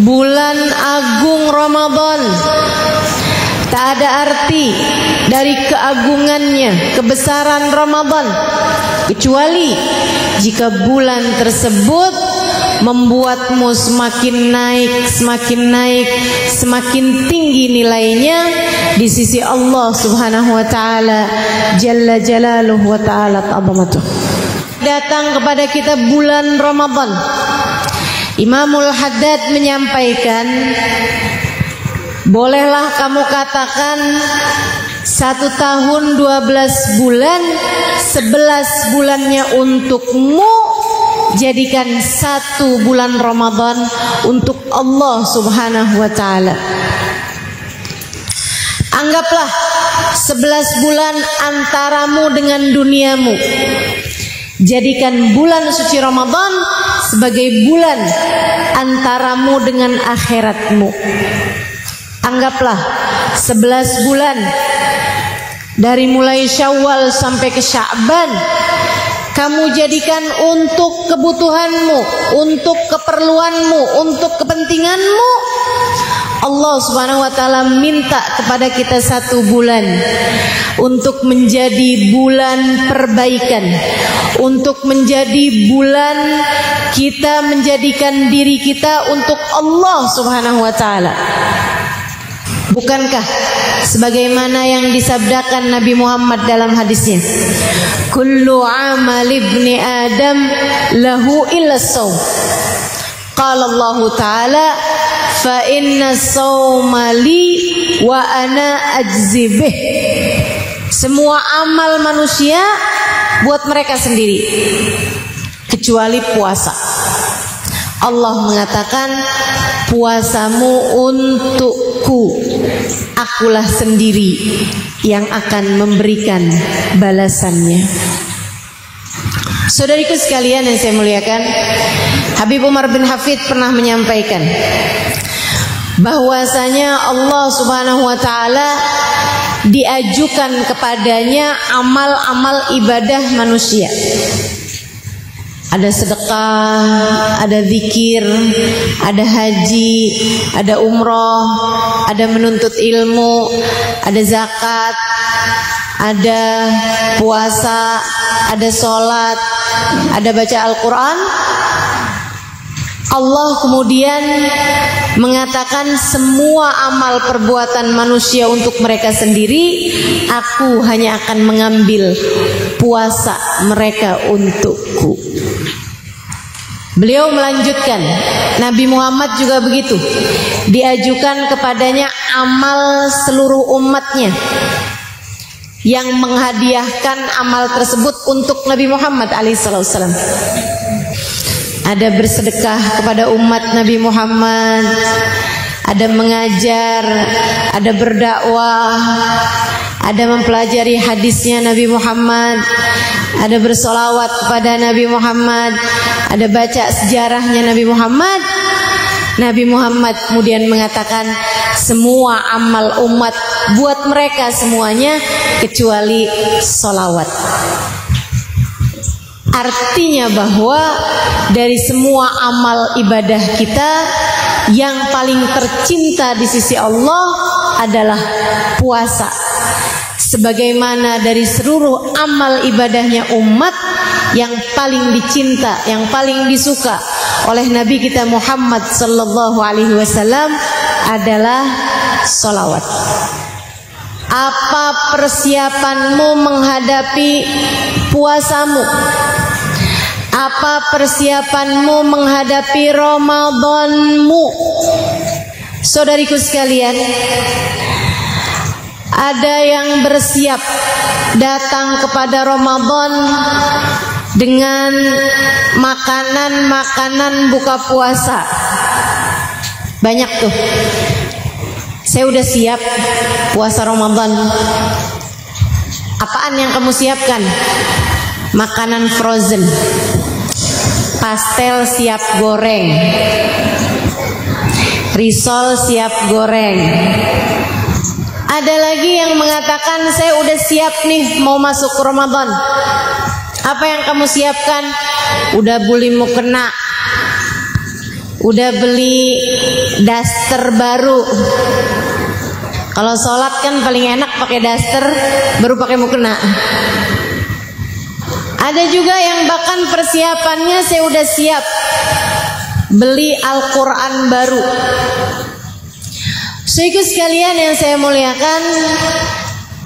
bulan agung Ramadan. Tak ada arti dari keagungannya, kebesaran Ramadan, kecuali jika bulan tersebut membuatmu semakin naik, semakin tinggi nilainya di sisi Allah Subhanahu wa taala, Jalla Jalaluhu wa taala ta'zamatuh. Datang kepada kita bulan Ramadan. Imamul Haddad menyampaikan, bolehlah kamu katakan 1 tahun 12 bulan, 11 bulannya untukmu. Jadikan 1 bulan Ramadan untuk Allah Subhanahu wa taala. Anggaplah 11 bulan antaramu dengan duniamu. Jadikan bulan suci Ramadan sebagai bulan antaramu dengan akhiratmu. Anggaplah 11 bulan dari mulai Syawal sampai ke Sya'ban kamu jadikan untuk kebutuhanmu, untuk keperluanmu, untuk kepentinganmu. Allah Subhanahu wa taala minta kepada kita 1 bulan untuk menjadi bulan perbaikan, untuk menjadi bulan kita menjadikan diri kita untuk Allah Subhanahu wa taala. Bukankah sebagaimana yang disabdakan Nabi Muhammad dalam hadisnya, kullu amal ibni Adam lahu illa shaum. Qala Allah Ta'ala, fa inna shauma li wa ana ajzi bih. Semua amal manusia buat mereka sendiri kecuali puasa. Allah mengatakan, puasamu untukku, akulah sendiri yang akan memberikan balasannya. Saudariku sekalian yang saya muliakan, Habib Umar bin Hafid pernah menyampaikan bahwasanya Allah Subhanahu wa taala diajukan kepadanya amal-amal ibadah manusia. Ada sedekah, ada zikir, ada haji, ada umroh, ada menuntut ilmu, ada zakat, ada puasa, ada sholat, ada baca Al-Quran. Allah kemudian mengatakan semua amal perbuatan manusia untuk mereka sendiri, aku hanya akan mengambil puasa mereka untukku. Beliau melanjutkan, Nabi Muhammad juga begitu, diajukan kepadanya amal seluruh umatnya, yang menghadiahkan amal tersebut untuk Nabi Muhammad alaihissalam. Ada bersedekah kepada umat Nabi Muhammad, ada mengajar, ada berdakwah, ada mempelajari hadisnya Nabi Muhammad, ada bersolawat kepada Nabi Muhammad, ada baca sejarahnya Nabi Muhammad. Nabi Muhammad kemudian mengatakan semua amal umat buat mereka semuanya kecuali solawat. Artinya bahwa dari semua amal ibadah kita, yang paling tercinta di sisi Allah adalah puasa. Sebagaimana dari seluruh amal ibadahnya umat, yang paling dicinta, yang paling disuka oleh Nabi kita Muhammad sallallahu alaihi wasallam adalah sholawat. Apa persiapanmu menghadapi puasamu? Apa persiapanmu menghadapi Ramadanmu? Saudariku sekalian, ada yang bersiap datang kepada Ramadan dengan makanan-makanan buka puasa. Banyak tuh. Saya udah siap puasa Ramadan. Apaan yang kamu siapkan? Makanan frozen, pastel siap goreng, risol siap goreng. Ada lagi yang mengatakan, saya udah siap nih mau masuk Ramadan. Apa yang kamu siapkan? Udah beli mukena, Udah beli daster baru. Kalau sholat kan paling enak pakai daster, baru pakai mukena. Ada juga yang bahkan persiapannya saya udah siap beli Al-Quran baru. Saudara sekalian yang saya muliakan,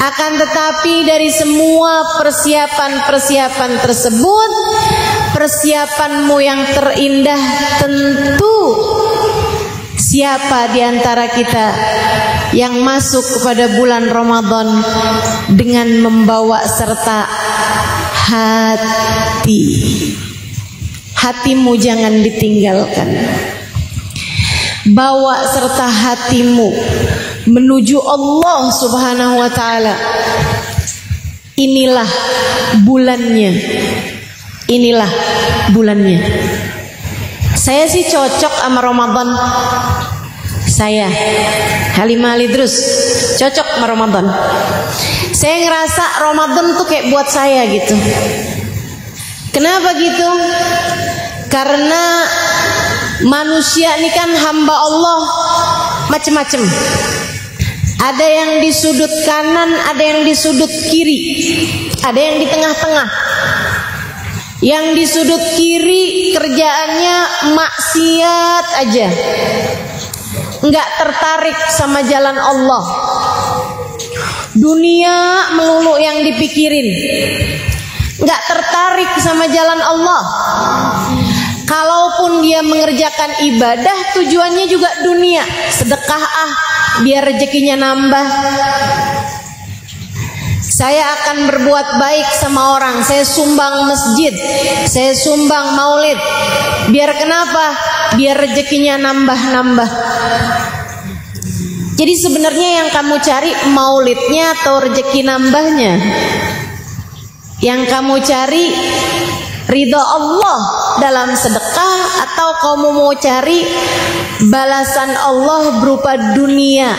akan tetapi dari semua persiapan-persiapan tersebut, persiapanmu yang terindah tentu siapa di antara kita yang masuk kepada bulan Ramadan dengan membawa serta hati. Hatimu jangan ditinggalkan. Bawa serta hatimu menuju Allah Subhanahu wa ta'ala. Inilah bulannya. Inilah bulannya. Saya sih cocok sama Ramadan. Saya Halimah Lidrus cocok sama Ramadan. Saya ngerasa Ramadan tuh kayak buat saya gitu. Kenapa gitu? Karena manusia ini kan hamba Allah macam-macam. Ada yang di sudut kanan, ada yang di sudut kiri, ada yang di tengah-tengah. Yang di sudut kiri kerjaannya maksiat aja, nggak tertarik sama jalan Allah. Dunia melulu yang dipikirin, nggak tertarik sama jalan Allah. Kalaupun dia mengerjakan ibadah, tujuannya juga dunia. Sedekah biar rezekinya nambah. Saya akan berbuat baik sama orang. Saya sumbang masjid, saya sumbang maulid. Biar kenapa? Biar rezekinya nambah-nambah. Jadi sebenarnya yang kamu cari maulidnya atau rezeki nambahnya? Yang kamu cari ridha Allah dalam sedekah, atau kamu mau cari balasan Allah berupa dunia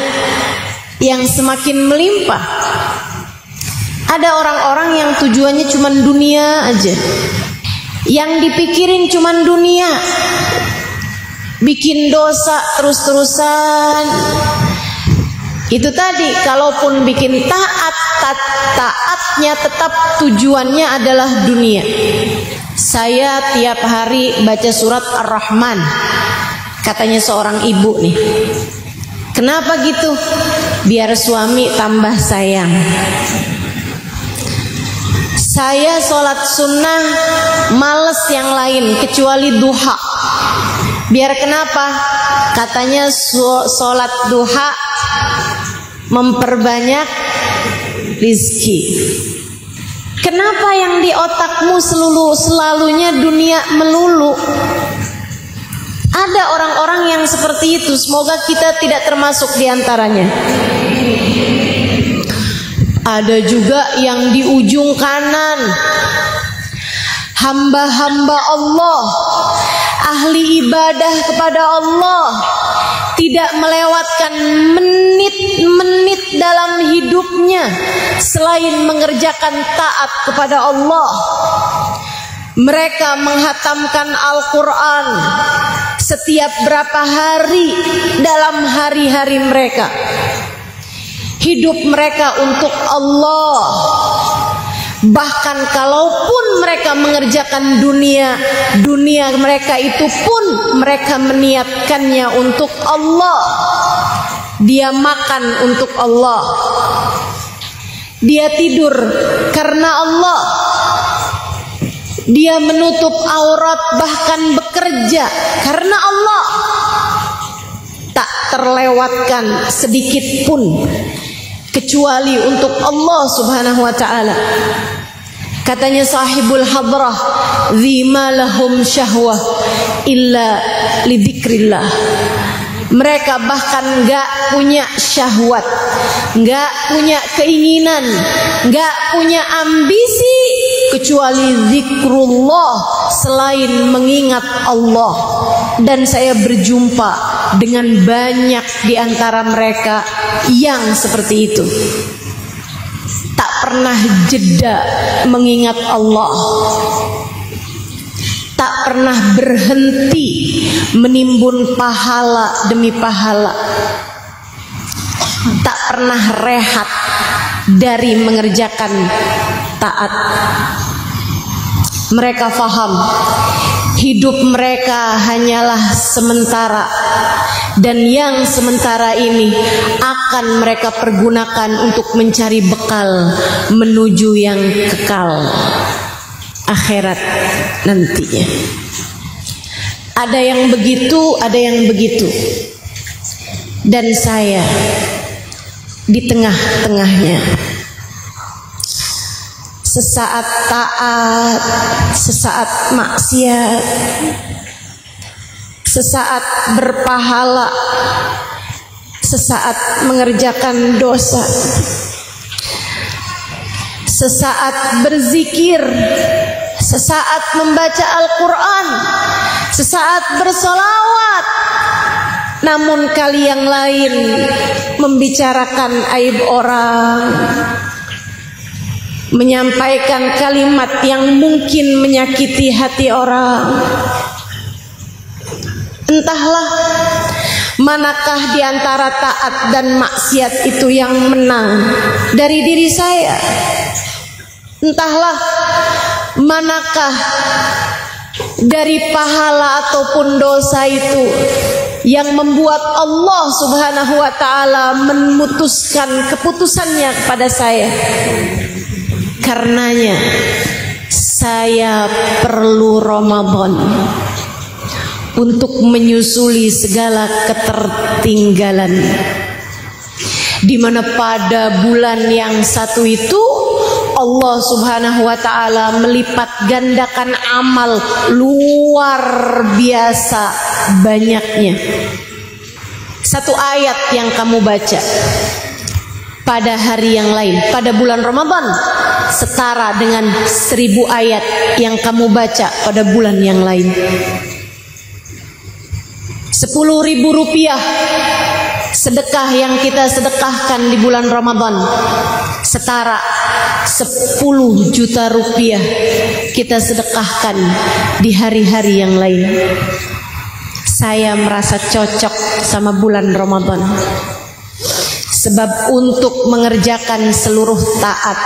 yang semakin melimpah? Ada orang-orang yang tujuannya cuma dunia aja, yang dipikirin cuma dunia, bikin dosa terus-terusan. Itu tadi, kalaupun bikin taatnya tetap tujuannya adalah dunia. Saya tiap hari baca surat Ar-Rahman, katanya seorang ibu nih. Kenapa gitu? Biar suami tambah sayang. Saya sholat sunnah males yang lain kecuali duha. Biar kenapa? Katanya sholat duha memperbanyak rizki. Kenapa yang di otakmu selalunya dunia melulu? Ada orang-orang yang seperti itu. Semoga kita tidak termasuk di antaranya. Ada juga yang di ujung kanan, hamba-hamba Allah, ahli ibadah kepada Allah, tidak melewatkan menit-menit dalam hidupnya selain mengerjakan taat kepada Allah. Mereka menghatamkan Al-Quran setiap berapa hari dalam hari-hari mereka. Hidup mereka untuk Allah. Bahkan kalaupun mereka mengerjakan dunia mereka itu pun mereka meniatkannya untuk Allah. Dia makan untuk Allah, dia tidur karena Allah, dia menutup aurat bahkan bekerja karena Allah. Tak terlewatkan sedikit pun kecuali untuk Allah Subhanahu wa ta'ala. Katanya sahibul hadrah, "Dzima lahum syahwah illa lidzikrillah." Mereka bahkan gak punya syahwat, gak punya keinginan, gak punya ambisi kecuali zikrullah, selain mengingat Allah. Dan saya berjumpa dengan banyak di antara mereka yang seperti itu, tak pernah jeda mengingat Allah. tak pernah berhenti menimbun pahala demi pahala, tak pernah rehat dari mengerjakan taat. Mereka faham hidup mereka hanyalah sementara, dan yang sementara ini akan mereka pergunakan untuk mencari bekal menuju yang kekal, akhirat nantinya. Ada yang begitu, ada yang begitu, dan saya di tengah-tengahnya. Sesaat taat, sesaat maksiat, sesaat berpahala, sesaat mengerjakan dosa, sesaat berzikir, sesaat membaca Al-Quran, sesaat bersolawat. Namun kali yang lain membicarakan aib orang, menyampaikan kalimat yang mungkin menyakiti hati orang. Entahlah manakah di antara taat dan maksiat itu yang menang dari diri saya. Entahlah manakah dari pahala ataupun dosa itu yang membuat Allah Subhanahu wa ta'ala memutuskan keputusannya kepada saya. Karenanya saya perlu Ramadan untuk menyusuli segala ketertinggalan, di mana pada bulan yang satu itu Allah Subhanahu wa ta'ala melipat gandakan amal luar biasa banyaknya. Satu ayat yang kamu baca pada hari yang lain, pada bulan Ramadan, setara dengan 1000 ayat yang kamu baca pada bulan yang lain. 10.000 rupiah sedekah yang kita sedekahkan di bulan Ramadan setara 10 juta rupiah kita sedekahkan di hari-hari yang lain. Saya merasa cocok sama bulan Ramadan, sebab untuk mengerjakan seluruh taat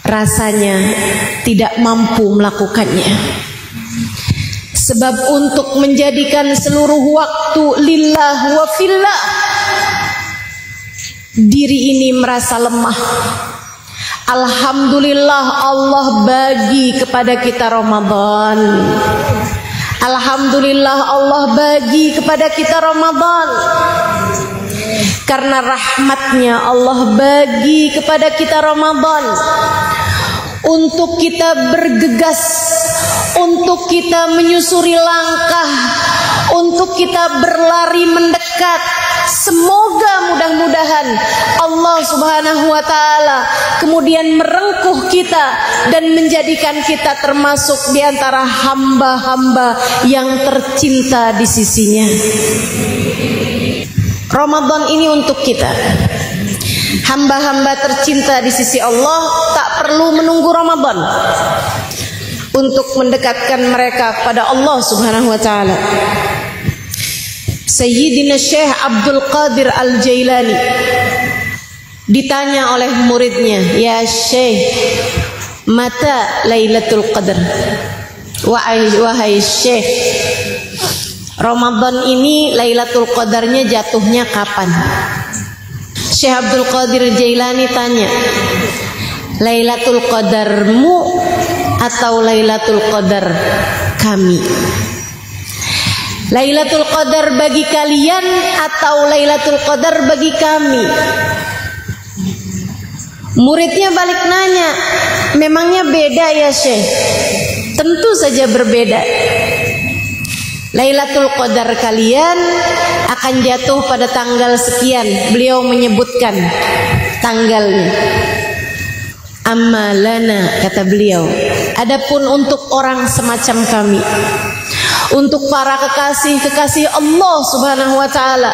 rasanya tidak mampu melakukannya. Sebab untuk menjadikan seluruh waktu lillah wa fillah, diri ini merasa lemah. Alhamdulillah Allah bagi kepada kita Ramadan. Alhamdulillah Allah bagi kepada kita Ramadan. Karena rahmatnya Allah bagi kepada kita Ramadan, untuk kita bergegas, untuk kita menyusuri langkah, untuk kita berlari mendekat. Semoga mudah-mudahan Allah Subhanahu wa ta'ala kemudian merengkuh kita dan menjadikan kita termasuk di antara hamba-hamba yang tercinta di sisinya. Ramadan ini untuk kita, hamba-hamba tercinta di sisi Allah, tak perlu menunggu Ramadan untuk mendekatkan mereka kepada Allah Subhanahu wa ta'ala. Sayyidina Syekh Abdul Qadir Al-Jailani ditanya oleh muridnya, "Ya Syekh, mata Lailatul Qadar?" Wahai Syekh, Ramadan ini Lailatul Qadarnya jatuhnya kapan? Syekh Abdul Qadir Jailani tanya, Lailatul Qadarmu atau Lailatul Qadar kami? Lailatul Qadar bagi kalian atau Lailatul Qadar bagi kami? Muridnya balik nanya, memangnya beda ya Syekh? Tentu saja berbeda. Lailatul Qadar kalian akan jatuh pada tanggal sekian. Beliau menyebutkan tanggalnya. Amma lana, kata beliau, adapun untuk orang semacam kami, untuk para kekasih-kekasih Allah Subhanahu wa ta'ala,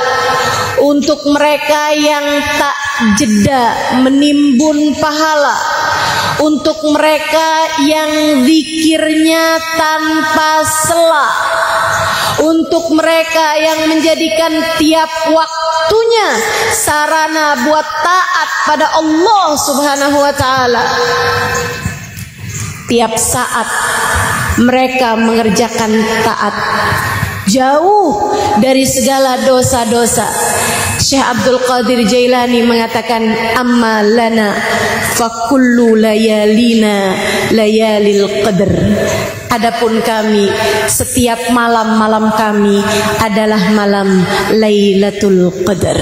untuk mereka yang tak jeda menimbun pahala, untuk mereka yang zikirnya tanpa sela, untuk mereka yang menjadikan tiap waktunya sarana buat taat pada Allah Subhanahu wa taala. Tiap saat mereka mengerjakan taat, jauh dari segala dosa-dosa. Syekh Abdul Qadir Jailani mengatakan, amma lana fa kullu layalina layalil qadr. Adapun kami, setiap malam-malam kami adalah malam Lailatul Qadar.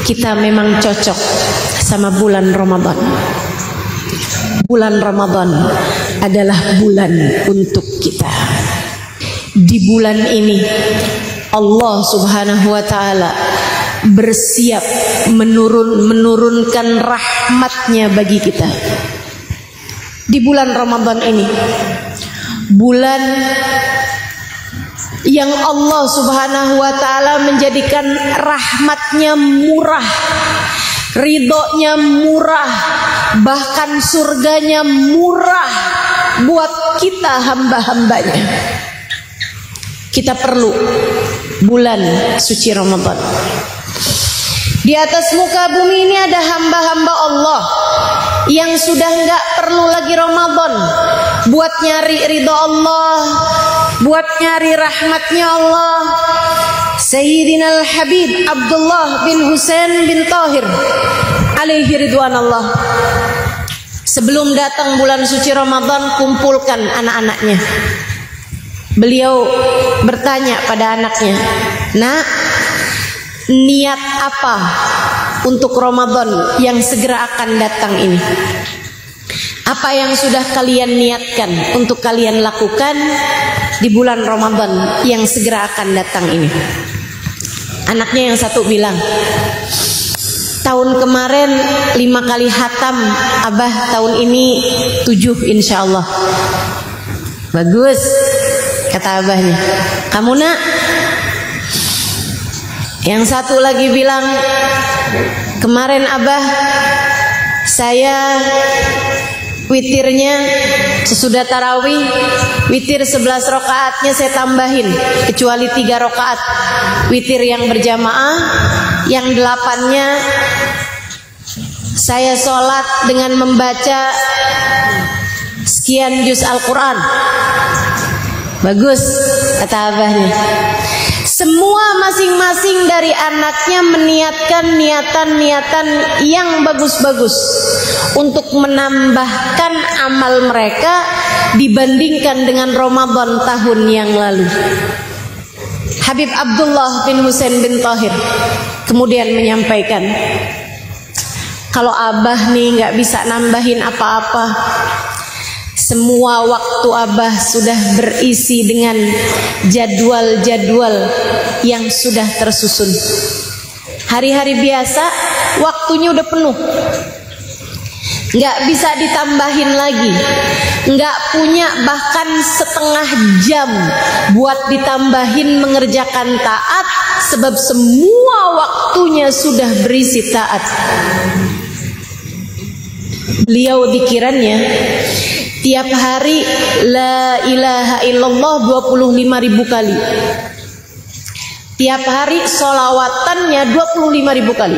Kita memang cocok sama bulan Ramadan. Bulan Ramadan adalah bulan untuk kita. Di bulan ini Allah Subhanahu wa taala bersiap menurunkan rahmatnya bagi kita. Di bulan Ramadan ini, bulan yang Allah Subhanahu wa taala menjadikan rahmatnya murah, ridhonya murah, bahkan surganya murah buat kita hamba-hambanya. Kita perlu bulan suci Ramadan. Di atas muka bumi ini ada hamba-hamba Allah yang sudah nggak perlu lagi Ramadan buat nyari ridho Allah, buat nyari rahmatnya Allah. Sayyidina Al-Habib Abdullah bin Husain bin Tahir alaihi ridwan Allah, sebelum datang bulan suci Ramadan, kumpulkan anak-anaknya. Beliau bertanya pada anaknya, "Nak, niat apa untuk Ramadan yang segera akan datang ini? Apa yang sudah kalian niatkan untuk kalian lakukan di bulan Ramadan yang segera akan datang ini?" Anaknya yang satu bilang, "Tahun kemarin 5 kali hatam, Abah tahun ini 7 insya Allah." "Bagus," kata abahnya. "Kamu nak?" Yang satu lagi bilang, "Kemarin Abah, saya witirnya sesudah tarawih, witir 11 rakaatnya saya tambahin, kecuali 3 rakaat witir yang berjamaah, yang 8-nya saya sholat dengan membaca sekian juz Al-Quran." "Bagus," kata abahnya. Semua masing-masing dari anaknya meniatkan niatan-niatan yang bagus-bagus untuk menambahkan amal mereka dibandingkan dengan Ramadan tahun yang lalu. Habib Abdullah bin Husain bin Tahir kemudian menyampaikan, "Kalau Abah nih nggak bisa nambahin apa-apa. Semua waktu Abah sudah berisi dengan jadwal-jadwal yang sudah tersusun. Hari-hari biasa waktunya udah penuh, nggak bisa ditambahin lagi, nggak punya bahkan setengah jam buat ditambahin mengerjakan taat, sebab semua waktunya sudah berisi taat." Beliau dikirannya tiap hari la ilaha illallah 25.000 kali. Tiap hari solawatannya 25.000 kali.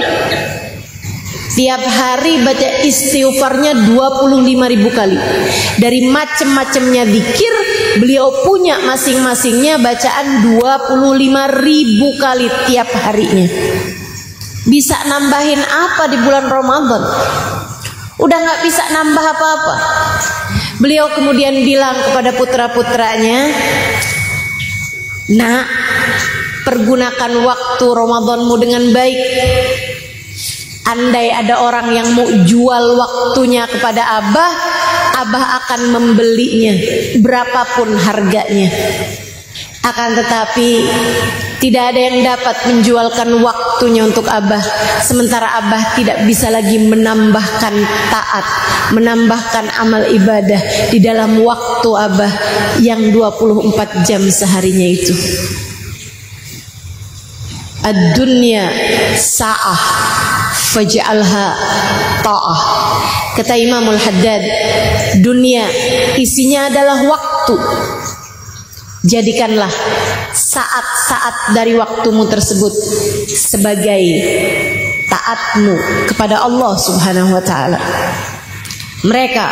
Tiap hari baca istighfarnya 25.000 kali. Dari macam-macamnya zikir, beliau punya masing-masingnya bacaan 25.000 kali tiap harinya. Bisa nambahin apa di bulan Ramadan? Udah gak bisa nambah apa-apa. Beliau kemudian bilang kepada putra-putranya, "Nak, pergunakan waktu Ramadanmu dengan baik. Andai ada orang yang mau jual waktunya kepada Abah, Abah akan membelinya berapapun harganya. Akan tetapi tidak ada yang dapat menjualkan waktunya untuk Abah, sementara Abah tidak bisa lagi menambahkan taat, menambahkan amal ibadah di dalam waktu Abah yang 24 jam seharinya itu. Ad-dunya sa'ah faj'alha ta'ah. Kata Imamul Haddad, dunia isinya adalah waktu. Jadikanlah saat-saat dari waktumu tersebut sebagai taatmu kepada Allah Subhanahu wa taala. Mereka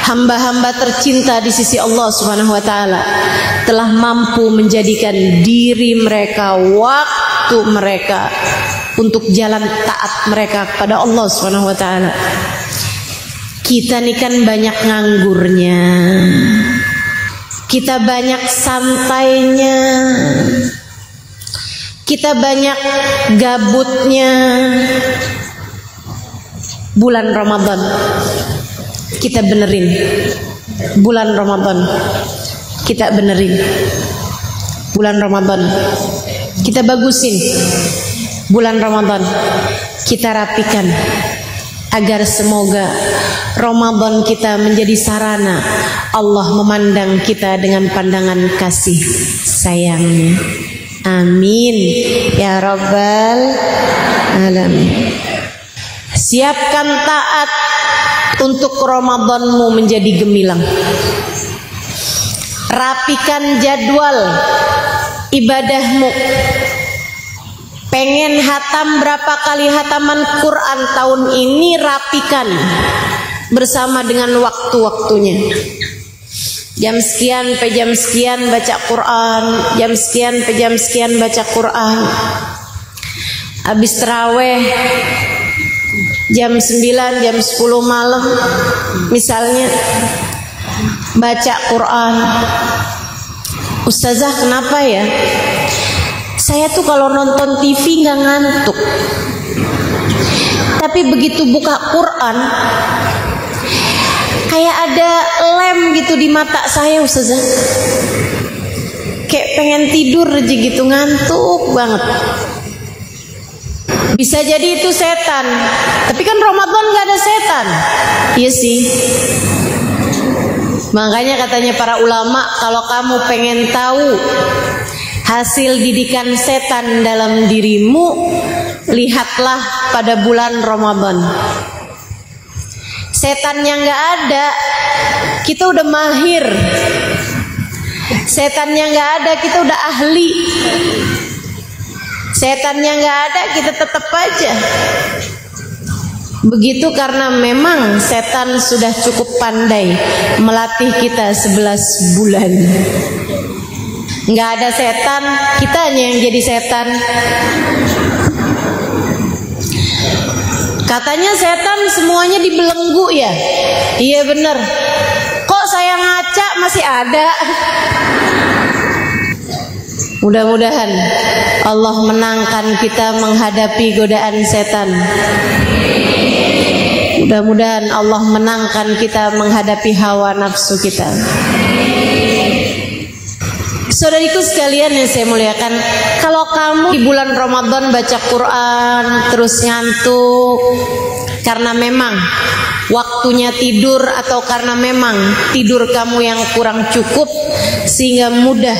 hamba-hamba tercinta di sisi Allah Subhanahu wa taala telah mampu menjadikan diri mereka, waktu mereka untuk jalan taat mereka kepada Allah Subhanahu wa taala. Kita nih kan banyak nganggurnya. Kita banyak santainya, kita banyak gabutnya. Bulan Ramadan kita benerin, bulan Ramadan kita benerin, bulan Ramadan kita bagusin, bulan Ramadan kita rapikan, agar semoga Ramadan kita menjadi sarana Allah memandang kita dengan pandangan kasih sayangnya. Amin ya Rabbal Alamin. Siapkan taat untuk Ramadanmu menjadi gemilang. Rapikan jadwal ibadahmu. Pengen hatam berapa kali hataman Quran tahun ini, rapikan bersama dengan waktu-waktunya. Jam sekian pe jam sekian baca Quran, jam sekian pe jam sekian baca Quran. Habis taraweh jam 9, jam 10 malam misalnya baca Quran. Ustazah, kenapa ya? Saya tuh kalau nonton TV nggak ngantuk, tapi begitu buka Quran kayak ada lem gitu di mata saya, Ustazah. Kayak pengen tidur aja gitu, ngantuk banget. Bisa jadi itu setan, tapi kan Ramadan nggak ada setan. Iya sih. Makanya katanya para ulama, kalau kamu pengen tahu hasil didikan setan dalam dirimu, lihatlah pada bulan Ramadan. Setannya nggak ada, kita udah mahir. Setannya nggak ada, kita udah ahli. Setannya nggak ada, kita tetap aja begitu, karena memang setan sudah cukup pandai melatih kita 11 bulan. Nggak ada setan, kitanya yang jadi setan. Katanya setan semuanya dibelenggu ya. Iya bener. Kok saya ngaca masih ada? Mudah-mudahan Allah menangkan kita menghadapi godaan setan. Mudah-mudahan Allah menangkan kita menghadapi hawa nafsu kita. Saudariku sekalian yang saya muliakan, kalau kamu di bulan Ramadan baca Quran terus ngantuk karena memang waktunya tidur, atau karena memang tidur kamu yang kurang cukup sehingga mudah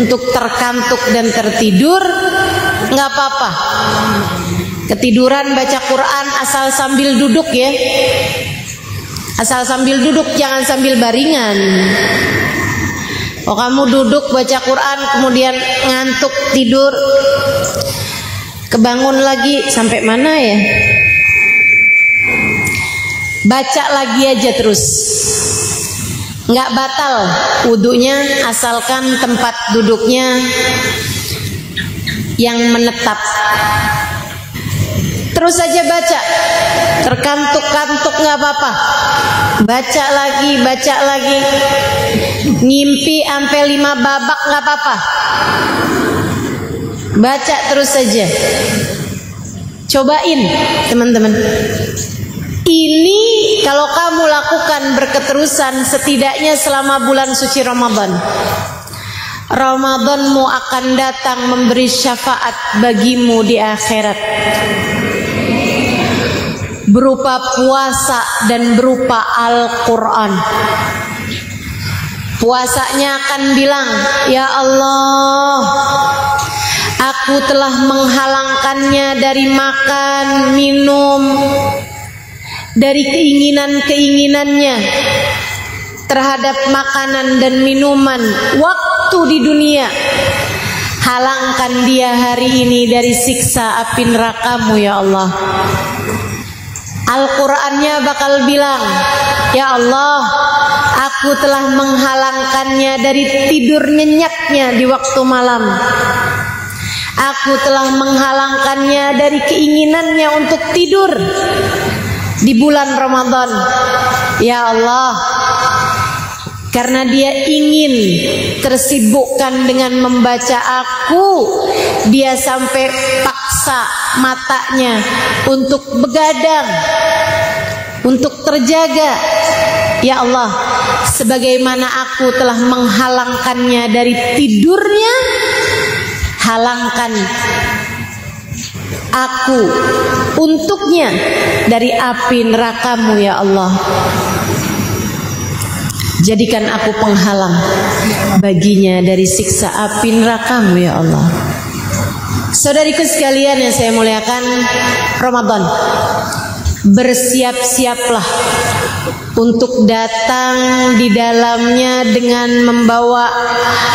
untuk terkantuk dan tertidur, nggak apa-apa. Ketiduran baca Quran asal sambil duduk ya, asal sambil duduk, jangan sambil baringan. Oh, kamu duduk baca Quran kemudian ngantuk tidur, kebangun lagi, sampai mana ya? Baca lagi aja terus, nggak batal wudunya asalkan tempat duduknya yang menetap. Terus aja baca, terkantuk-kantuk nggak apa-apa, baca lagi, ngimpi sampai 5 babak nggak apa-apa, baca terus saja. Cobain teman-teman, ini kalau kamu lakukan berketerusan setidaknya selama bulan suci Ramadan, Ramadanmu akan datang memberi syafaat bagimu di akhirat, berupa puasa dan berupa Al-Quran. Puasanya akan bilang, ya Allah, Aku telah menghalangkannya dari makan, minum, dari keinginan-keinginannya terhadap makanan dan minuman waktu di dunia. Halangkan dia hari ini dari siksa api neraka-Mu ya Allah. Al-Qur'annya bakal bilang, ya Allah, aku telah menghalangkannya dari tidur nyenyaknya di waktu malam. Aku telah menghalangkannya dari keinginannya untuk tidur di bulan Ramadan. Ya Allah, karena dia ingin tersibukkan dengan membaca aku, dia sampai paksa matanya untuk begadang, untuk terjaga. Ya Allah, sebagaimana aku telah menghalangkannya dari tidurnya, halangkan aku untuknya dari api neraka-Mu ya Allah. Jadikan aku penghalang baginya dari siksa api neraka-Mu ya Allah. Saudariku sekalian yang saya muliakan, Ramadan, bersiap-siaplah untuk datang di dalamnya dengan membawa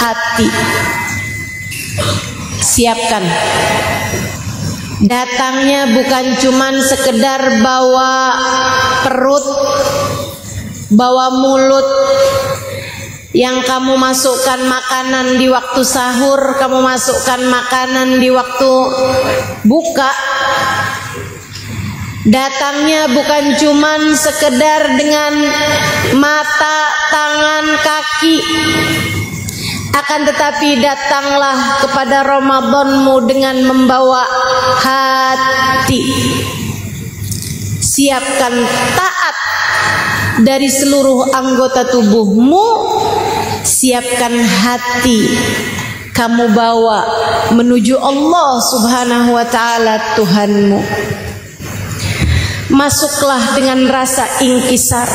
hati. Siapkan. Datangnya bukan cuman sekedar bawa perut, bawa mulut yang kamu masukkan makanan di waktu sahur, kamu masukkan makanan di waktu buka. Datangnya bukan cuman sekedar dengan mata, tangan, kaki, akan tetapi datanglah kepada Ramadan-Mu dengan membawa hati. Siapkan taat dari seluruh anggota tubuhmu, siapkan hati kamu bawa menuju Allah Subhanahu wa Ta'ala Tuhanmu. Masuklah dengan rasa ingkisar.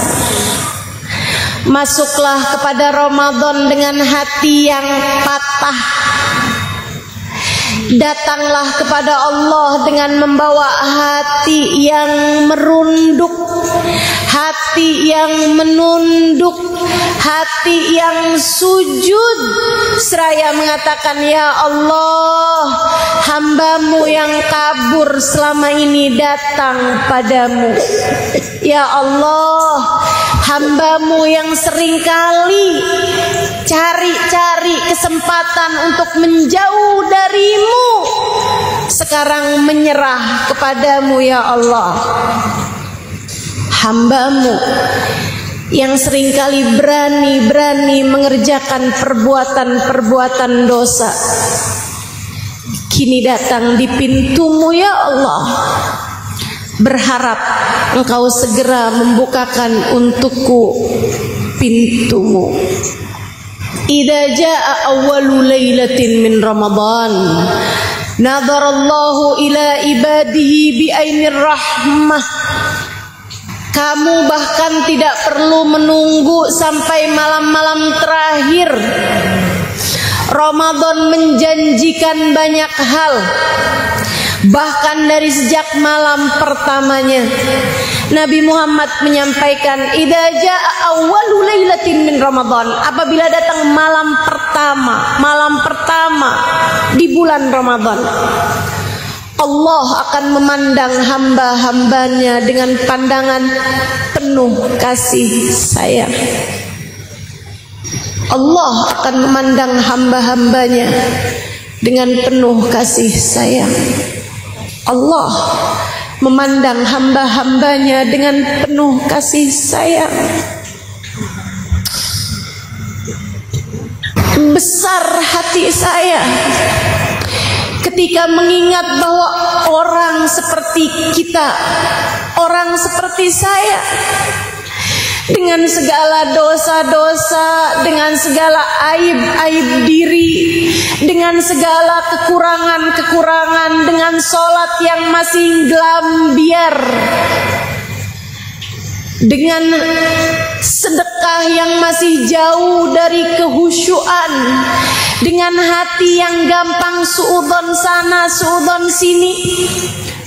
Masuklah kepada Ramadan dengan hati yang patah. Datanglah kepada Allah dengan membawa hati yang merunduk, hati yang menunduk, hati yang sujud, seraya mengatakan, ya Allah, hamba-Mu yang kabur selama ini datang padamu. Ya Allah, hamba-Mu yang seringkali cari-cari kesempatan untuk menjauh dari-Mu, sekarang menyerah kepadamu ya Allah. Hamba-Mu yang seringkali berani-berani mengerjakan perbuatan-perbuatan dosa, kini datang di pintu-Mu ya Allah, berharap Engkau segera membukakan untukku pintu-Mu. Idza jaa awwalu lailatin min Ramadan, nadarallahu ila ibadihi bi ainir rahmah. Kamu bahkan tidak perlu menunggu sampai malam-malam terakhir. Ramadan menjanjikan banyak hal. Bahkan dari sejak malam pertamanya Nabi Muhammad menyampaikan, idza jaa awwalu lailatin min Ramadan, apabila datang malam pertama di bulan Ramadan, Allah akan memandang hamba-hambanya dengan pandangan penuh kasih sayang. Allah akan memandang hamba-hambanya dengan penuh kasih sayang. Allah memandang hamba-hambanya dengan penuh kasih sayang. Besar hati saya ketika mengingat bahwa orang seperti kita, orang seperti saya, dengan segala dosa-dosa, dengan segala aib-aib diri, dengan segala kekurangan-kekurangan, dengan sholat yang masih gelambiar, dengan sedekah Ataukah yang masih jauh dari kehusyuan, dengan hati yang gampang suudzon sana suudzon sini,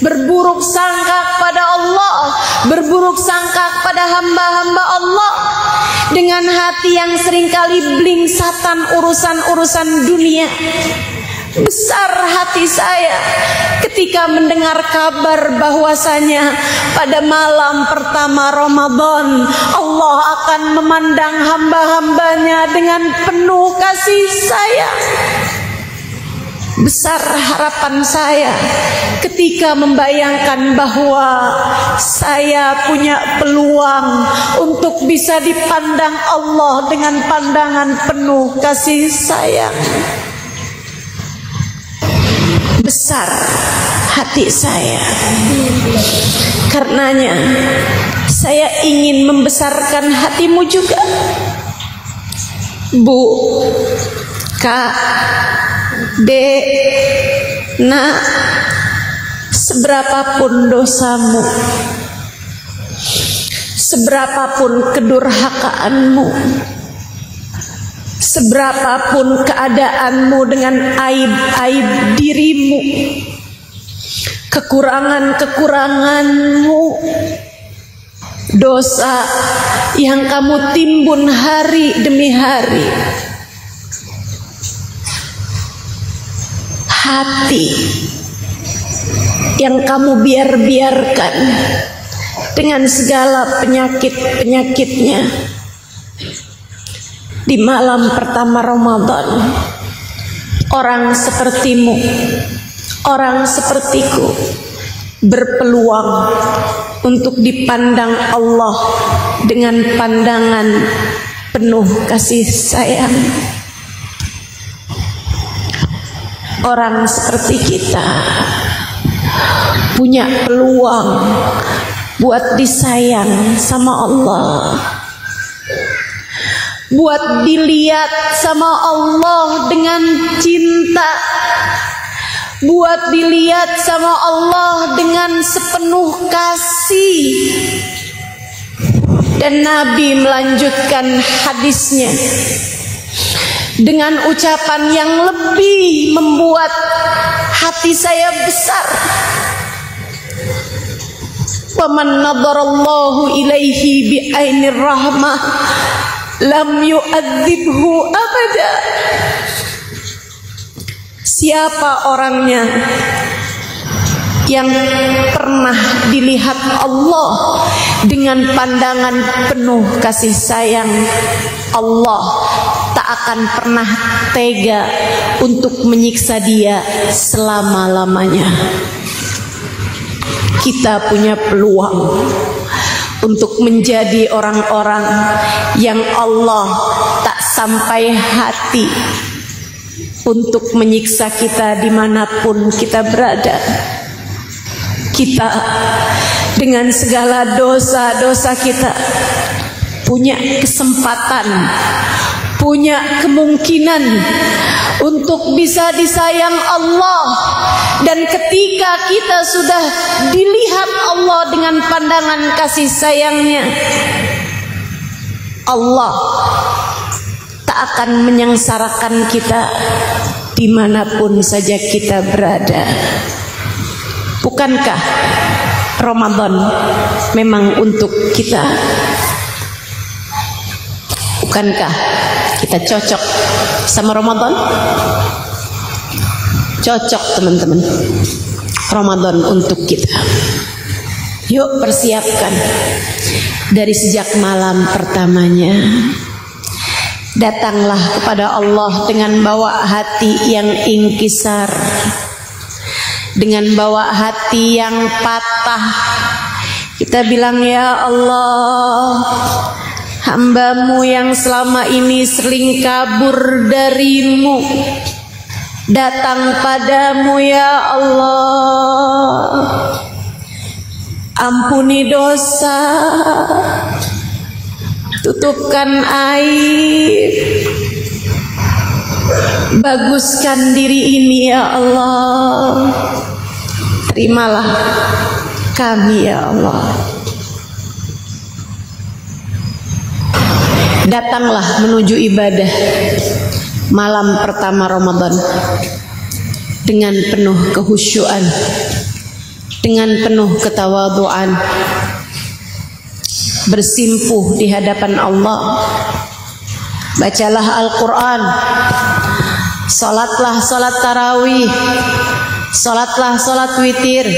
berburuk sangka pada Allah, berburuk sangka pada hamba-hamba Allah, dengan hati yang seringkali blingsatan urusan-urusan dunia. Besar hati saya ketika mendengar kabar bahwasanya pada malam pertama Ramadan Allah akan memandang hamba-hambanya dengan penuh kasih sayang. Besar harapan saya ketika membayangkan bahwa saya punya peluang untuk bisa dipandang Allah dengan pandangan penuh kasih sayang. Besar hati saya. Karenanya saya ingin membesarkan hatimu juga, Bu, Kak, Dek, Nak. Seberapapun dosamu, seberapapun kedurhakaanmu, seberapapun keadaanmu dengan aib-aib dirimu, kekurangan-kekuranganmu, dosa yang kamu timbun hari demi hari, hati yang kamu biarkan dengan segala penyakit-penyakitnya. Di malam pertama Ramadan, orang sepertimu, orang sepertiku berpeluang untuk dipandang Allah dengan pandangan penuh kasih sayang. Orang seperti kita punya peluang buat disayang sama Allah, buat dilihat sama Allah dengan cinta, buat dilihat sama Allah dengan sepenuh kasih. Dan Nabi melanjutkan hadisnya dengan ucapan yang lebih membuat hati saya besar. Wa man nadarallahu ilaihi bi'ainir rahmah lam yu'adzibhu abada. Siapa orangnya yang pernah dilihat Allah dengan pandangan penuh kasih sayang, Allah tak akan pernah tega untuk menyiksa dia selama-lamanya. Kita punya peluang untuk menjadi orang-orang yang Allah tak sampai hati untuk menyiksa kita dimanapun kita berada. Kita dengan segala dosa-dosa kita punya kesempatan, punya kemungkinan untuk bisa disayang Allah. Dan ketika kita sudah dilihat Allah dengan pandangan kasih sayangnya, Allah tak akan menyengsarakan kita dimanapun saja kita berada. Bukankah Ramadan memang untuk kita? Bukankah kita cocok sama Ramadan? Cocok, teman-teman. Ramadan untuk kita. Yuk persiapkan dari sejak malam pertamanya. Datanglah kepada Allah dengan bawa hati yang ingkisar, dengan bawa hati yang patah. Kita bilang, ya Allah, hamba-Mu yang selama ini sering kabur dari-Mu, datang padamu ya Allah. Ampuni dosa, tutupkan aib, baguskan diri ini ya Allah. Terimalah kami ya Allah. Datanglah menuju ibadah malam pertama Ramadan dengan penuh kehusyuan, dengan penuh ketawaduan, bersimpuh di hadapan Allah. Bacalah Al-Quran, salatlah salat tarawih, salatlah salat witir,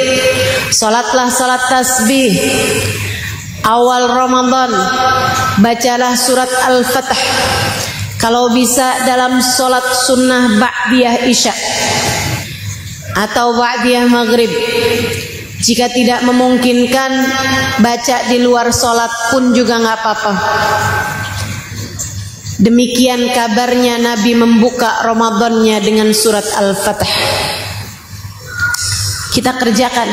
salatlah salat tasbih. Awal Ramadan bacalah surat Al-Fatih, kalau bisa dalam salat sunnah ba'diyah isya atau ba'diyah maghrib. Jika tidak memungkinkan, baca di luar salat pun juga nggak apa-apa. Demikian kabarnya Nabi membuka Ramadannya dengan surat Al-Fatih. Kita kerjakan.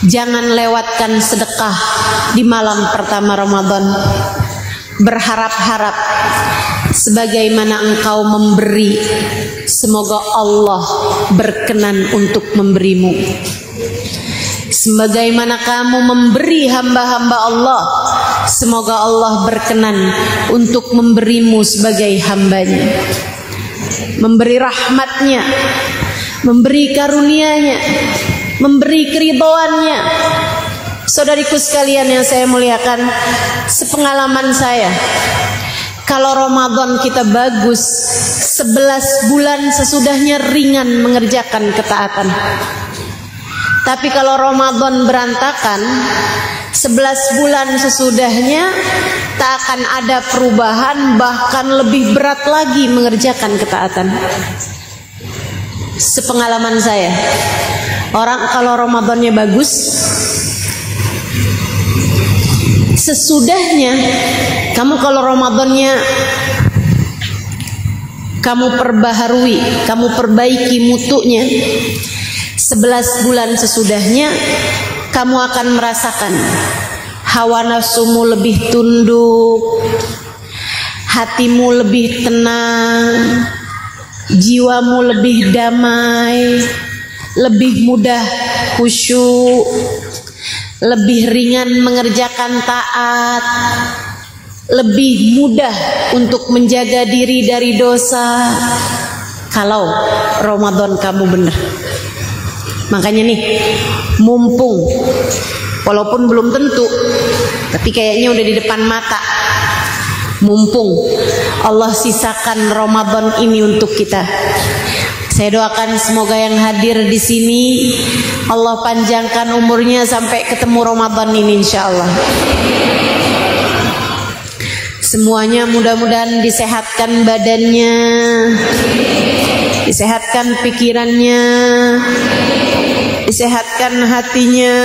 Jangan lewatkan sedekah di malam pertama Ramadan. Berharap-harap sebagaimana engkau memberi, semoga Allah berkenan untuk memberimu. Sebagaimana kamu memberi hamba-hamba Allah, semoga Allah berkenan untuk memberimu sebagai hambanya. Memberi rahmatnya, memberi karunia-Nya, memberi keridhoannya. Saudariku sekalian yang saya muliakan, sepengalaman saya, kalau Ramadan kita bagus, 11 bulan sesudahnya ringan mengerjakan ketaatan. Tapi kalau Ramadan berantakan, 11 bulan sesudahnya tak akan ada perubahan, bahkan lebih berat lagi mengerjakan ketaatan. Sepengalaman saya, orang kalau Ramadannya bagus, sesudahnya kamu kalau Ramadannya kamu perbaharui, kamu perbaiki mutunya, 11 bulan sesudahnya kamu akan merasakan hawa nafsumu lebih tunduk, hatimu lebih tenang, jiwamu lebih damai, lebih mudah khusyuk, lebih ringan mengerjakan taat, lebih mudah untuk menjaga diri dari dosa kalau Ramadan kamu benar. Makanya nih, mumpung walaupun belum tentu, tapi kayaknya udah di depan mata, mumpung Allah sisakan Ramadan ini untuk kita. Saya doakan semoga yang hadir di sini Allah panjangkan umurnya sampai ketemu Ramadan ini insyaallah. Semuanya mudah-mudahan disehatkan badannya, disehatkan pikirannya, disehatkan hatinya,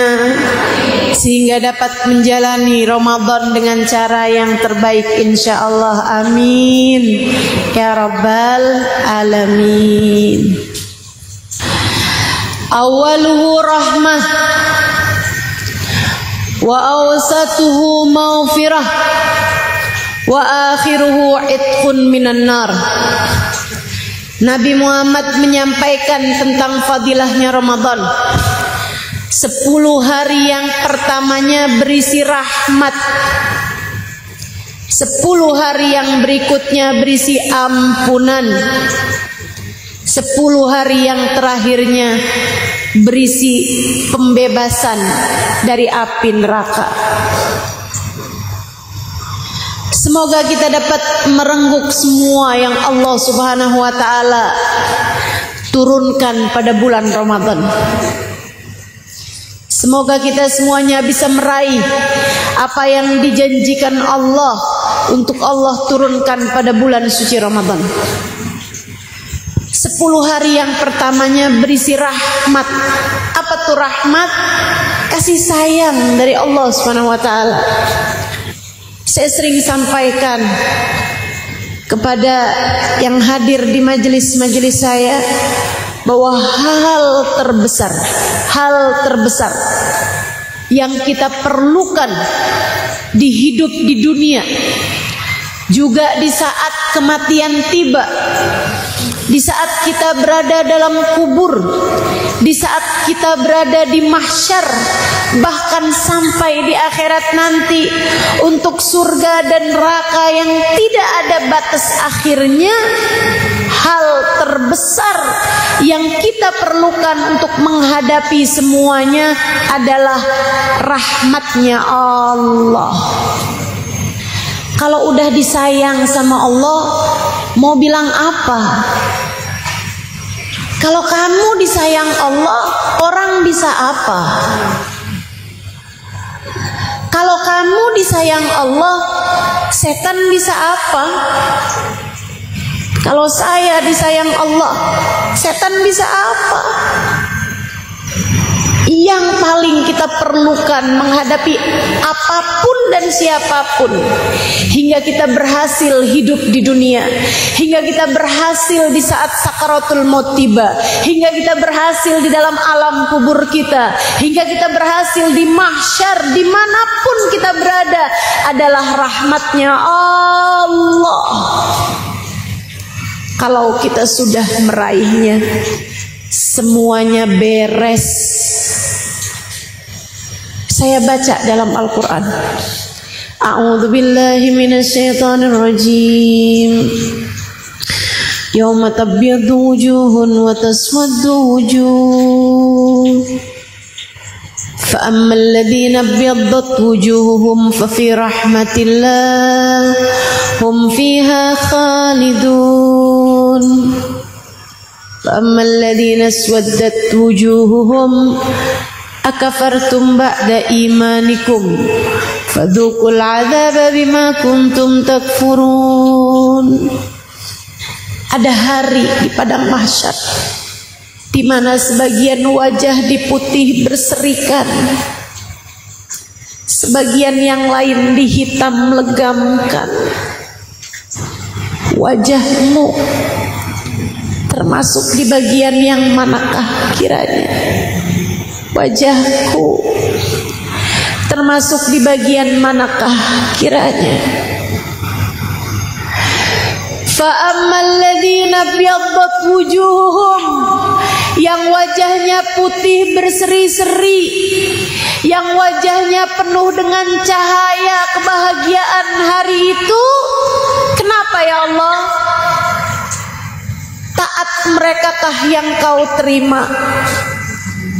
sehingga dapat menjalani Ramadan dengan cara yang terbaik insyaallah. Amin ya rabbal alamin. Awaluhu rahmah wa awsatuhu maghfirah wa akhiruhu itqun minan nar. Nabi Muhammad menyampaikan tentang fadilahnya Ramadan. 10 hari yang pertamanya berisi rahmat, 10 hari yang berikutnya berisi ampunan, 10 hari yang terakhirnya berisi pembebasan dari api neraka. Semoga kita dapat merengguk semua yang Allah Subhanahu wa taala turunkan pada bulan Ramadan. Semoga kita semuanya bisa meraih apa yang dijanjikan Allah untuk Allah turunkan pada bulan suci Ramadan. 10 hari yang pertamanya berisi rahmat. Apa tuh rahmat? Kasih sayang dari Allah Subhanahu wa taala. Saya sering sampaikan kepada yang hadir di majelis-majelis saya bahwa hal terbesar yang kita perlukan di hidup di dunia, juga di saat kematian tiba, di saat kita berada dalam kubur, di saat kita berada di mahsyar bahkan sampai di akhirat nanti untuk surga dan neraka yang tidak ada batas akhirnya. Hal terbesar yang kita perlukan untuk menghadapi semuanya adalah rahmatnya Allah. Kalau udah disayang sama Allah, mau bilang apa? Kalau kamu disayang Allah, orang bisa apa? Kalau kamu disayang Allah, setan bisa apa? Kalau saya disayang Allah, setan bisa apa? Yang paling kita perlukan menghadapi apapun dan siapapun, hingga kita berhasil hidup di dunia, hingga kita berhasil di saat sakaratul maut tiba, hingga kita berhasil di dalam alam kubur kita, hingga kita berhasil di mahsyar, dimanapun kita berada, adalah rahmatnya Allah. Kalau kita sudah meraihnya, semuanya beres. Saya baca dalam Al-Quran, A'udzu billahi minasyaitonir rajim. Yauma tabyaddu wujuhun wa taswaddu wujuh. Fa ammal ladzina abyaddat wujuhuhum fa fi rahmatillah hum fiha khalidun. Fa ammal ladzina aswaddat wujuhuhum akafartum ba'da imanikum fadzuqul 'adzaba bima kuntum takfurun. Ada hari di padang mahsyar di mana sebagian wajah diputih berserikan, sebagian yang lain dihitam legamkan. Wajahmu termasuk di bagian yang manakah kiranya? Wajahku termasuk di bagian manakah kiranya? Fa ammal ladzina biyaddat wujuhum, yang wajahnya putih berseri-seri, yang wajahnya penuh dengan cahaya kebahagiaan hari itu, kenapa ya Allah? Taat merekakah yang kau terima?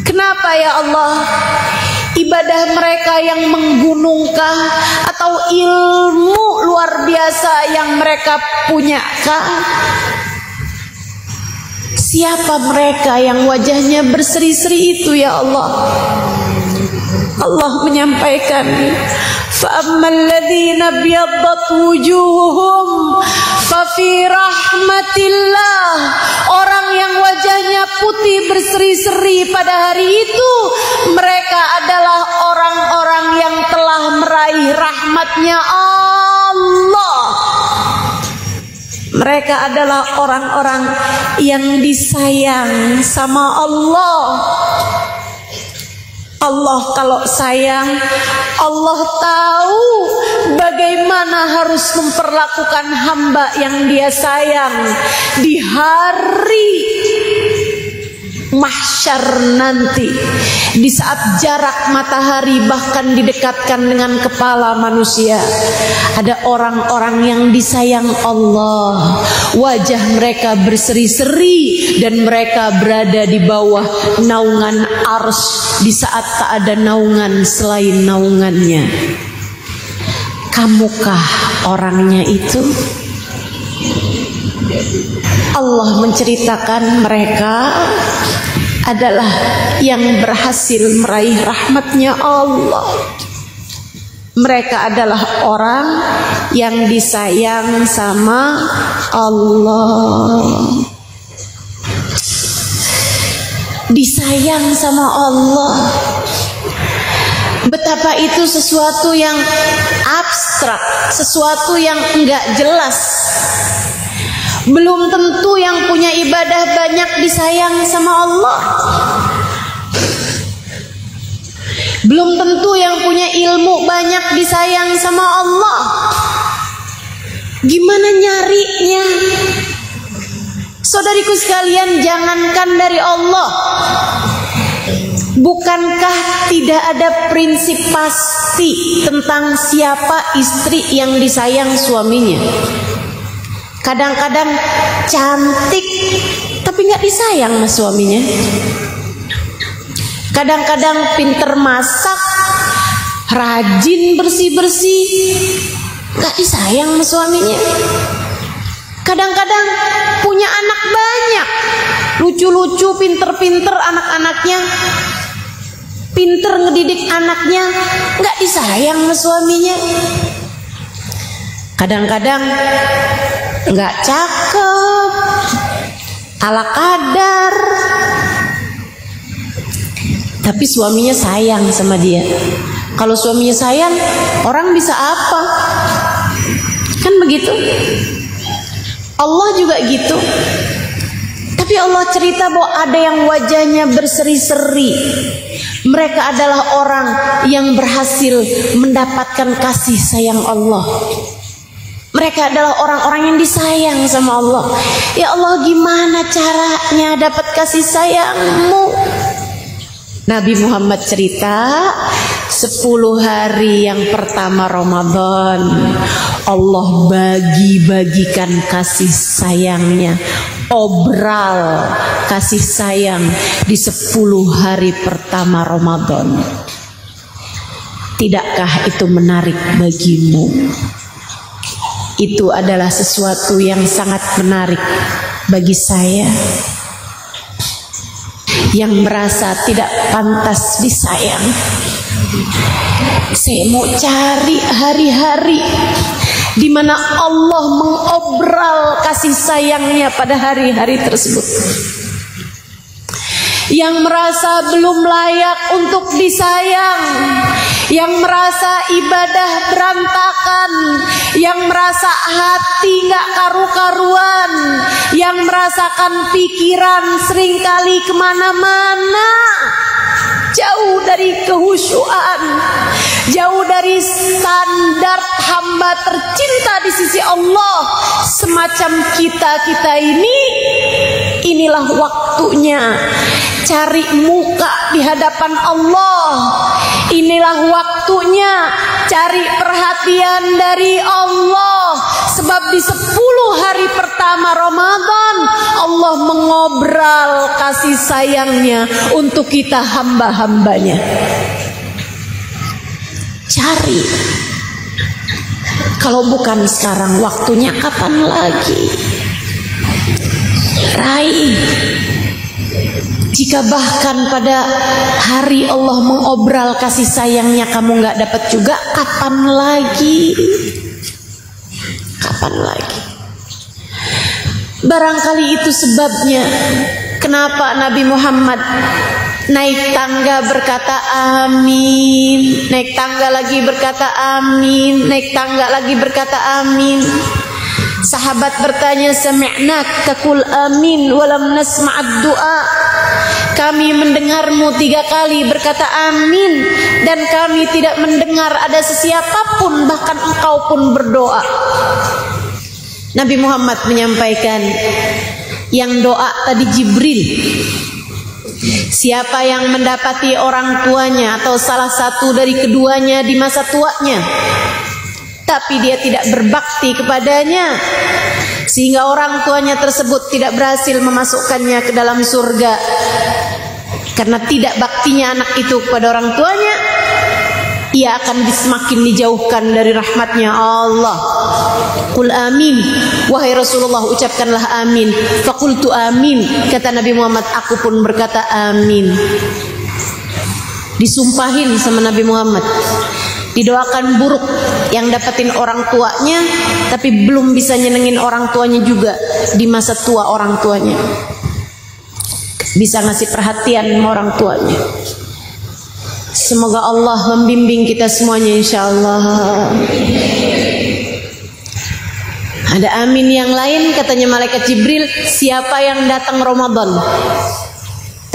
Kenapa ya Allah? Ibadah mereka yang menggunungkah, atau ilmu luar biasa yang mereka punyakah? Siapa mereka yang wajahnya berseri-seri itu ya Allah? Allah menyampaikan, fa ammal ladzina biyaddat wujuhum fa fi rahmatillah. Orang yang wajahnya putih berseri-seri pada hari itu, mereka adalah orang-orang yang telah meraih rahmatnya Allah. Mereka adalah orang-orang yang disayang sama Allah. Allah kalau sayang, Allah tahu bagaimana harus memperlakukan hamba yang Dia sayang di hari mahsyar nanti, di saat jarak matahari bahkan didekatkan dengan kepala manusia. Ada orang-orang yang disayang Allah, wajah mereka berseri-seri dan mereka berada di bawah naungan arsy di saat tak ada naungan selain naungannya. Kamukah orangnya itu? Allah menceritakan mereka adalah yang berhasil meraih rahmatnya Allah. Mereka adalah orang yang disayang sama Allah. Disayang sama Allah. Betapa itu sesuatu yang abstrak, sesuatu yang enggak jelas. Belum tentu yang punya ibadah banyak disayang sama Allah. Belum tentu yang punya ilmu banyak disayang sama Allah. Gimana nyarinya? Saudariku sekalian, jangankan dari Allah, Bukankah tidak ada prinsip pasti tentang siapa istri yang disayang suaminya? Kadang-kadang cantik tapi nggak disayang sama suaminya. Kadang-kadang pinter masak, rajin bersih-bersih, nggak disayang sama suaminya. Kadang-kadang punya anak banyak, lucu-lucu, pinter-pinter anak-anaknya, pinter ngedidik anaknya, nggak disayang sama suaminya. Kadang-kadang nggak cakep, ala kadar, tapi suaminya sayang sama dia. Kalau suaminya sayang, orang bisa apa? Kan begitu. Allah juga gitu. Tapi Allah cerita bahwa ada yang wajahnya berseri-seri. Mereka adalah orang yang berhasil mendapatkan kasih sayang Allah. Mereka adalah orang-orang yang disayang sama Allah. Ya Allah, gimana caranya dapat kasih sayang-Mu? Nabi Muhammad cerita 10 hari yang pertama Ramadan, Allah bagi-bagikan kasih sayangnya, obral kasih sayang di 10 hari pertama Ramadan. Tidakkah itu menarik bagimu? Itu adalah sesuatu yang sangat menarik bagi saya yang merasa tidak pantas disayang. Saya mau cari hari-hari di mana Allah mengobral kasih sayangnya pada hari-hari tersebut. Yang merasa belum layak untuk disayang, yang merasa ibadah berantakan, yang merasa hati gak karu-karuan, yang merasakan pikiran seringkali kemana-mana, jauh dari kehusyuan, jauh dari standar hamba tercinta di sisi Allah. Semacam kita ini, inilah waktunya cari muka di hadapan Allah. Inilah waktunya cari perhatian dari Allah. Sebab di 10 hari pertama Ramadan Allah mengobral kasih sayangnya untuk kita hamba-hambanya. Cari. Kalau bukan sekarang, waktunya kapan lagi? Raih. Jika bahkan pada hari Allah mengobral kasih sayangnya kamu nggak dapat juga, kapan lagi? Kapan lagi? Barangkali itu sebabnya kenapa Nabi Muhammad naik tangga berkata amin, naik tangga lagi berkata amin, naik tangga lagi berkata amin. Sahabat bertanya, sami'nak taqul amin walam nasma'ad du'a. Kami mendengarmu 3 kali berkata amin, dan kami tidak mendengar ada sesiapapun, bahkan engkau pun berdoa. Nabi Muhammad menyampaikan, yang doa tadi Jibril. Siapa yang mendapati orang tuanya atau salah satu dari keduanya di masa tuanya, tapi dia tidak berbakti kepadanya, sehingga orang tuanya tersebut tidak berhasil memasukkannya ke dalam surga karena tidak baktinya anak itu kepada orang tuanya, ia akan semakin dijauhkan dari rahmatnya Allah. Qul amin, wahai Rasulullah, ucapkanlah amin. Faqultu amin, kata Nabi Muhammad, aku pun berkata amin. Disumpahin sama Nabi Muhammad, didoakan buruk yang dapetin orang tuanya tapi belum bisa nyenengin orang tuanya juga di masa tua orang tuanya, bisa ngasih perhatian sama orang tuanya. Semoga Allah membimbing kita semuanya, insyaallah. Ada amin yang lain, katanya malaikat Jibril, siapa yang datang Ramadan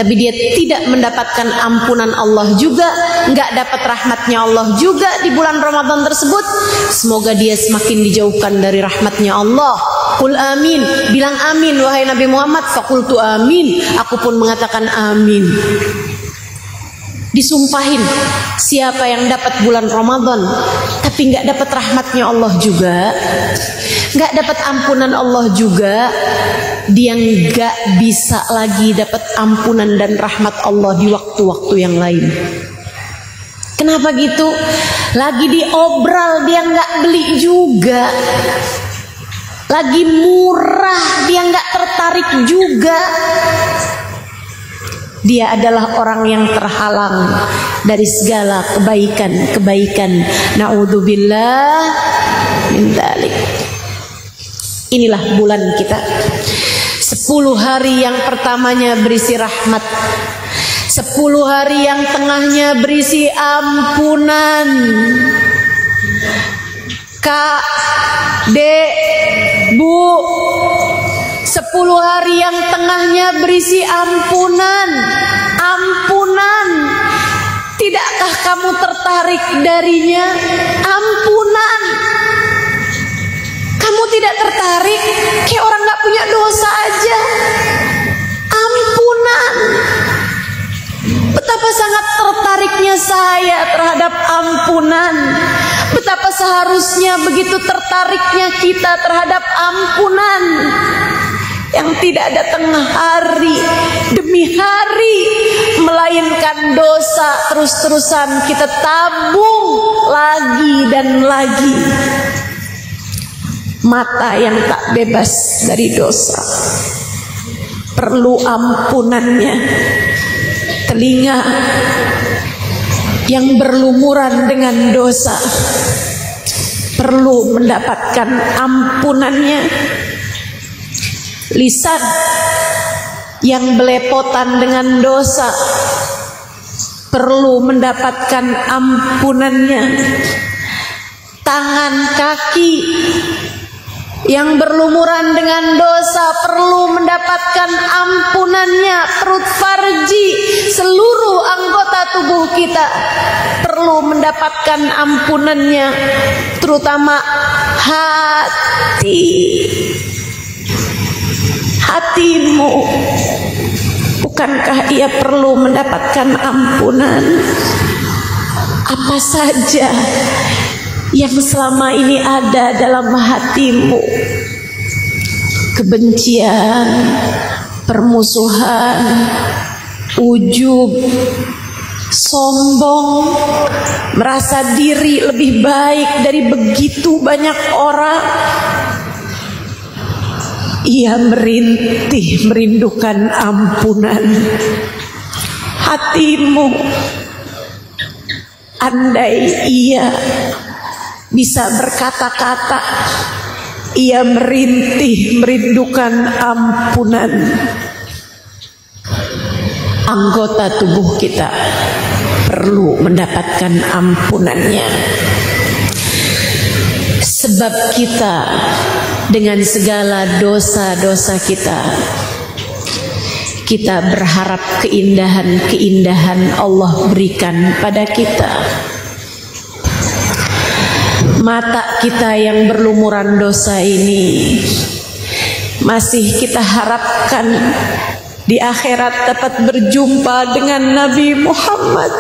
tapi dia tidak mendapatkan ampunan Allah juga, nggak dapat rahmatnya Allah juga di bulan Ramadan tersebut, semoga dia semakin dijauhkan dari rahmatnya Allah. Qul amin, bilang amin wahai Nabi Muhammad. Faqultu amin, aku pun mengatakan amin. Disumpahin, siapa yang dapat bulan Ramadan tapi nggak dapat rahmatnya Allah juga, nggak dapat ampunan Allah juga, dia nggak bisa lagi dapat ampunan dan rahmat Allah di waktu-waktu yang lain. Kenapa gitu? Lagi diobral dia nggak beli juga, lagi murah dia nggak tertarik juga. Dia adalah orang yang terhalang dari segala kebaikan. Na'udzubillah min dzalik. Inilah bulan kita. 10 hari yang pertamanya berisi rahmat. 10 hari yang tengahnya berisi ampunan. Kak, Dek, Bu, 10 hari yang tengahnya berisi ampunan. Ampunan. Tidakkah kamu tertarik darinya? Ampunan. Kamu tidak tertarik? Kayak orang gak punya dosa aja. Ampunan. Betapa sangat tertariknya saya terhadap ampunan. Betapa seharusnya begitu tertariknya kita terhadap ampunan. Yang tidak ada tengah hari demi hari, melainkan dosa terus-terusan kita tabung lagi dan lagi. Mata yang tak bebas dari dosa perlu ampunannya. Telinga yang berlumuran dengan dosa perlu mendapatkan ampunannya. Lisan yang belepotan dengan dosa perlu mendapatkan ampunannya. Tangan, kaki yang berlumuran dengan dosa perlu mendapatkan ampunannya. Perut, farji, seluruh anggota tubuh kita perlu mendapatkan ampunannya, terutama hati. Hatimu, bukankah ia perlu mendapatkan ampunan? Apa saja yang selama ini ada dalam hatimu? Kebencian, permusuhan, ujub, sombong, merasa diri lebih baik dari begitu banyak orang. Ia merintih, merindukan ampunan. Hatimu, andai ia bisa berkata-kata, ia merintih, merindukan ampunan. Anggota tubuh kita perlu mendapatkan ampunannya. Sebab kita dengan segala dosa-dosa kita berharap keindahan-keindahan Allah berikan pada kita. Mata kita yang berlumuran dosa ini masih kita harapkan di akhirat dapat berjumpa dengan Nabi Muhammad.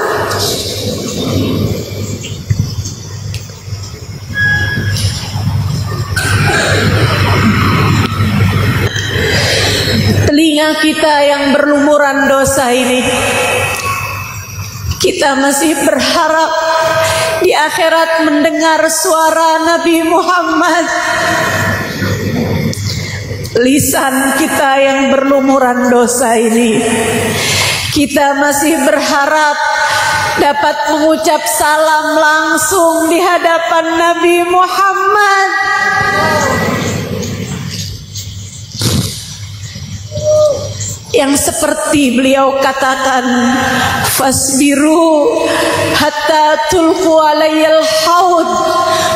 Telinga kita yang berlumuran dosa ini, kita masih berharap di akhirat mendengar suara Nabi Muhammad. Lisan kita yang berlumuran dosa ini, kita masih berharap dapat mengucap salam langsung di hadapan Nabi Muhammad. Yang seperti beliau katakan, fasbiru hatta tulqu alayyal haud.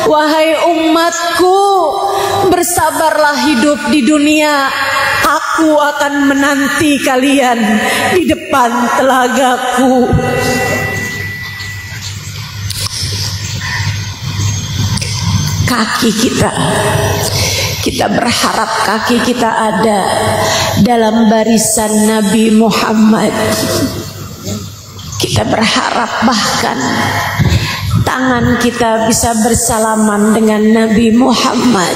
Wahai umatku, bersabarlah hidup di dunia, aku akan menanti kalian di depan telagaku. Kaki kita berharap kaki kita ada dalam barisan Nabi Muhammad. Kita berharap bahkan tangan kita bisa bersalaman dengan Nabi Muhammad